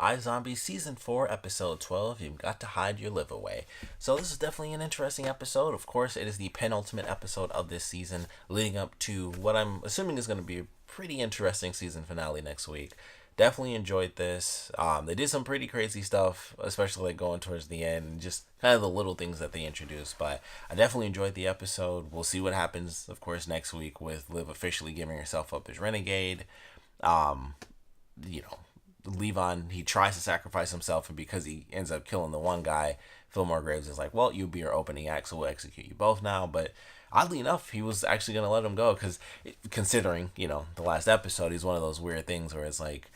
iZombie Season 4, Episode 12, You've Got to Hide Your Live Away. So this is definitely an interesting episode. Of course, it is the penultimate episode of this season, leading up to what I'm assuming is going to be a pretty interesting season finale next week. Definitely enjoyed this. They did some pretty crazy stuff, especially like going towards the end, and just kind of the little things that they introduced. But I definitely enjoyed the episode. We'll see what happens, of course, next week with Liv officially giving herself up as Renegade. Um, you know, Levon, he tries to sacrifice himself, and because he ends up killing the one guy, Fillmore Graves is like, well, you'll be your opening act, so we'll execute you both now. But oddly enough, he was actually going to let him go because, considering, the last episode, he's one of those weird things where it's like,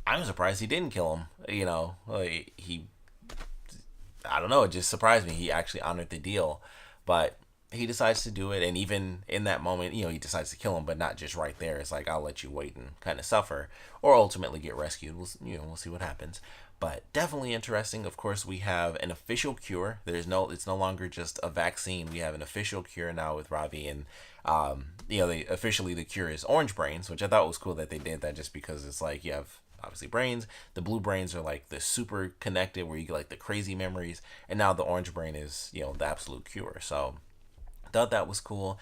I'm surprised he didn't kill him. I don't know, it just surprised me. He actually honored the deal. But he decides to do it, and even in that moment, he decides to kill him, but not just right there. It's like, I'll let you wait and kind of suffer, or ultimately get rescued. We'll see what happens. But definitely interesting. Of course, we have an official cure. It's no longer just a vaccine. We have an official cure now with Ravi, and officially the cure is orange brains, which I thought was cool that they did that, just because it's like you have obviously brains. The blue brains are like the super connected, where you get like the crazy memories, and now the orange brain is the absolute cure. So thought that was cool.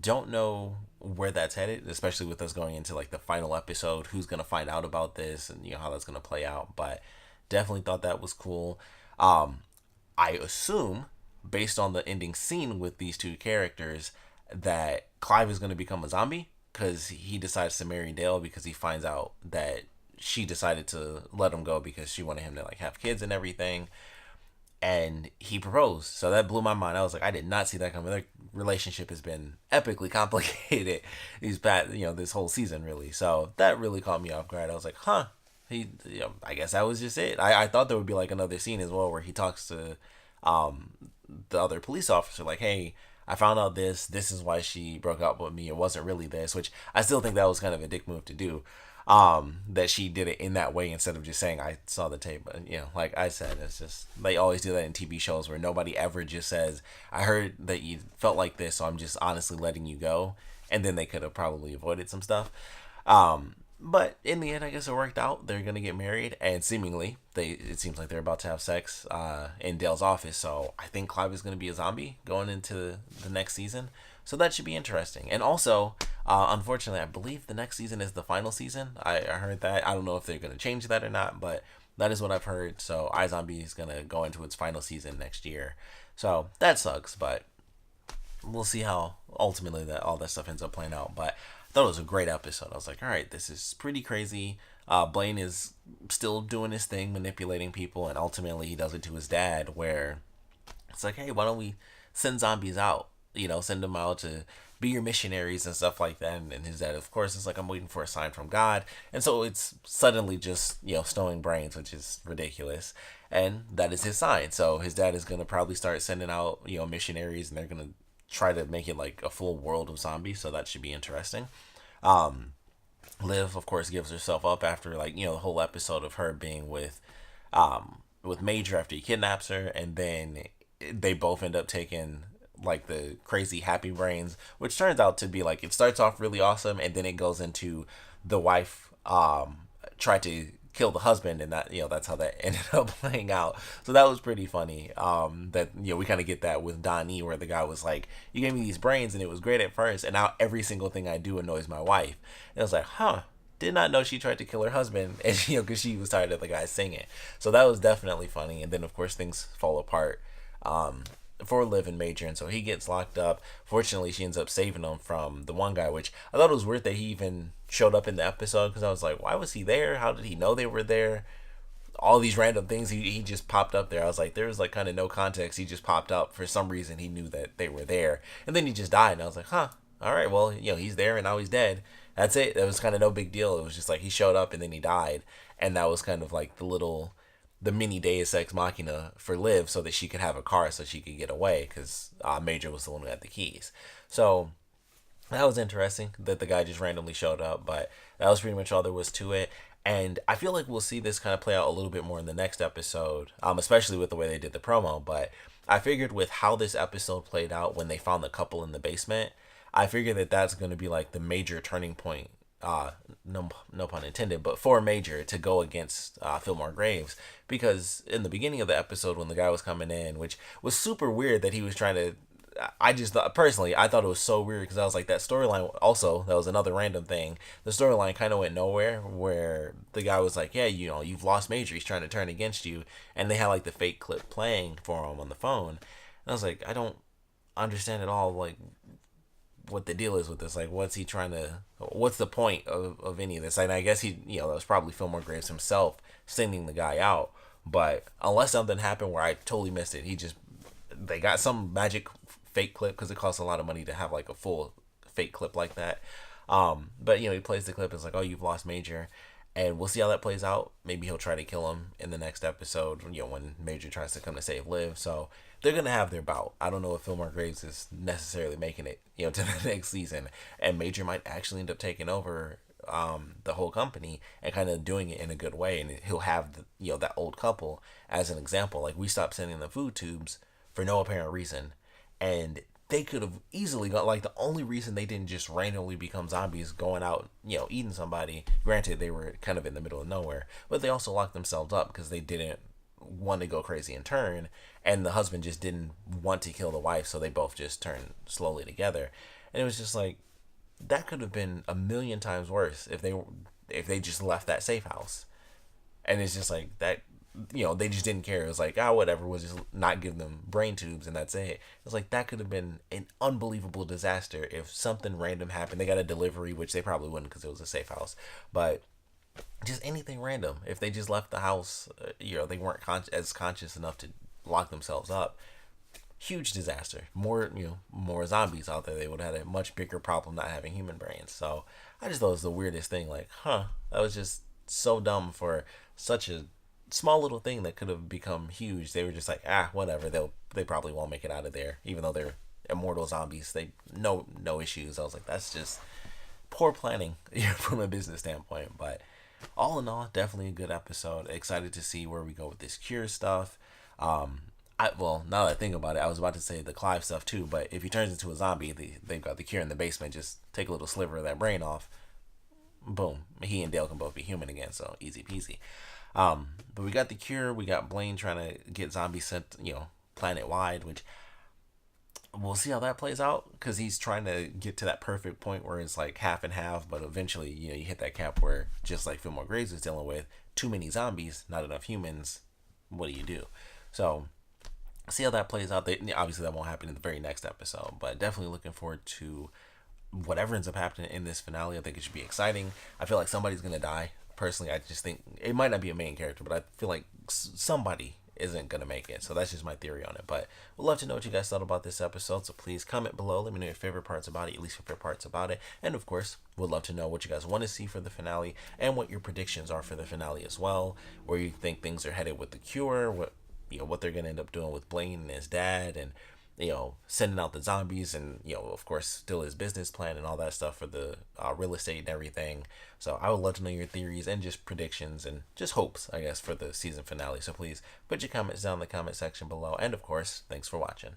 Don't know where that's headed, especially with us going into like the final episode. Who's gonna find out about this, and how that's gonna play out. But definitely thought that was cool. I assume, based on the ending scene with these two characters, that Clive is gonna become a zombie because he decides to marry Dale because he finds out that she decided to let him go because she wanted him to like have kids and everything. And he proposed. So that blew my mind. I was like, I did not see that coming. Their relationship has been epically complicated this whole season, really. So that really caught me off guard. I was like, huh. I guess that was just it. I thought there would be like another scene as well where he talks to the other police officer, like, hey, I found out this is why she broke up with me. It wasn't really this, which I still think that was kind of a dick move to do. That she did it in that way instead of just saying I saw the tape. But like I said, it's just, they always do that in TV shows where nobody ever just says, I heard that you felt like this, so I'm just honestly letting you go. And then they could have probably avoided some stuff. But in the end, I guess it worked out. They're gonna get married, and seemingly it seems like they're about to have sex in Dale's office. So I think Clive is gonna be a zombie going into the next season. So that should be interesting. And also, unfortunately, I believe the next season is the final season. I heard that. I don't know if they're gonna change that or not, but that is what I've heard. So iZombie is gonna go into its final season next year. So that sucks, but we'll see how ultimately all that stuff ends up playing out. But I thought it was a great episode. I was like, all right, this is pretty crazy. Blaine is still doing his thing, manipulating people, and ultimately he does it to his dad, where it's like, hey, why don't we send zombies out? Send them out to be your missionaries and stuff like that. And his dad, of course, is like, I'm waiting for a sign from God. And so it's suddenly just, snowing brains, which is ridiculous. And that is his sign. So his dad is going to probably start sending out, missionaries, and they're going to try to make it like a full world of zombies. So that should be interesting. Liv, of course, gives herself up after the whole episode of her being with Major after he kidnaps her. And then they both end up taking like the crazy happy brains, which turns out to be like, it starts off really awesome, and then it goes into the wife tried to kill the husband, and that's how that ended up playing out. So that was pretty funny. That we kind of get that with Donnie, where the guy was like, you gave me these brains and it was great at first, and now every single thing I do annoys my wife. And I was like, huh, did not know she tried to kill her husband, and because she was tired of the guy singing. So that was definitely funny. And then of course things fall apart for Liv.Major, and so he gets locked up. Fortunately, she ends up saving him from the one guy, which I thought it was weird that he even showed up in the episode, because I was like, why was he there? How did he know they were there? All these random things, he just popped up there. I was like, there was like kind of no context. He just popped up for some reason. He knew that they were there, and then he just died, and I was like, huh, all right, well, he's there and now he's dead. That's it. That was kind of no big deal. It was just like he showed up and then he died, and that was kind of like the mini Deus Ex Machina for Liv, so that she could have a car so she could get away, because Major was the one who had the keys. So that was interesting that the guy just randomly showed up, but that was pretty much all there was to it. And I feel like we'll see this kind of play out a little bit more in the next episode, especially with the way they did the promo. But I figured with how this episode played out when they found the couple in the basement, I figured that that's going to be like the major turning point no pun intended, but for Major to go against Fillmore Graves, because in the beginning of the episode when the guy was coming in, which was super weird that he was trying to. I just thought, personally, I thought it was so weird because I was like, that storyline. Also, that was another random thing. The storyline kind of went nowhere, where the guy was like, "Yeah, you've lost Major. He's trying to turn against you," and they had like the fake clip playing for him on the phone. And I was like, I don't understand at all, like what the deal is with this. Like, what's he trying to? What's the point of any of this? And I guess that was probably Fillmore Graves himself sending the guy out. But unless something happened where I totally missed it, they got some magic fake clip because it costs a lot of money to have like a full fake clip like that. But he plays the clip. It's like, oh, you've lost Major, and we'll see how that plays out. Maybe he'll try to kill him in the next episode. When Major tries to come to save Liv. So they're gonna have their bout. I don't know if Fillmore Graves is necessarily making it, to the next season, and Major might actually end up taking over the whole company and kind of doing it in a good way, and he'll have that old couple as an example. Like, we stopped sending the food tubes for no apparent reason, and they could have easily got, like, the only reason they didn't just randomly become zombies going out, eating somebody. Granted, they were kind of in the middle of nowhere, but they also locked themselves up because they didn't want to go crazy and turn, and the husband just didn't want to kill the wife, so they both just turned slowly together. And it was just like, that could have been a million times worse if they just left that safe house. And it's just like that, they just didn't care. It was like, whatever, we'll just not give them brain tubes and that's it. It's like, that could have been an unbelievable disaster if something random happened. They got a delivery, which they probably wouldn't because it was a safe house, but just anything random. If they just left the house, they weren't as conscious enough to lock themselves up. Huge disaster. More zombies out there. They would have had a much bigger problem not having human brains. So I just thought it was the weirdest thing. Like, that was just so dumb for such a small little thing that could have become huge. They were just like, whatever. They probably won't make it out of there, even though they're immortal zombies. They no issues. I was like, that's just poor planning from a business standpoint. But all in all, definitely a good episode. Excited to see where we go with this cure stuff. Now that I think about it, I was about to say the Clive stuff too, but if he turns into a zombie, they've got the cure in the basement. Just take a little sliver of that brain off. Boom. He and Dale can both be human again, so easy peasy. But we got the cure. We got Blaine trying to get zombies sent, planet wide, which we'll see how that plays out, because he's trying to get to that perfect point where it's like half and half, but eventually, you hit that cap where, just like Fillmore Graves is dealing with, too many zombies, not enough humans. What do? So see how that plays out. Obviously, that won't happen in the very next episode, but definitely looking forward to whatever ends up happening in this finale. I think it should be exciting. I feel like somebody's gonna die. Personally, I just think it might not be a main character, but I feel like somebody isn't gonna make it. So that's just my theory on it. But we'd love to know what you guys thought about this episode. So please comment below. Let me know your favorite parts about it, at least your favorite parts about it. And of course, we'd love to know what you guys want to see for the finale and what your predictions are for the finale as well. Where you think things are headed with the cure, what they're gonna end up doing with Blaine and his dad, and sending out the zombies, and of course still his business plan and all that stuff for the real estate and everything. So I would love to know your theories and just predictions and just hopes, I guess, for the season finale. So please put your comments down in the comment section below, and of course, thanks for watching.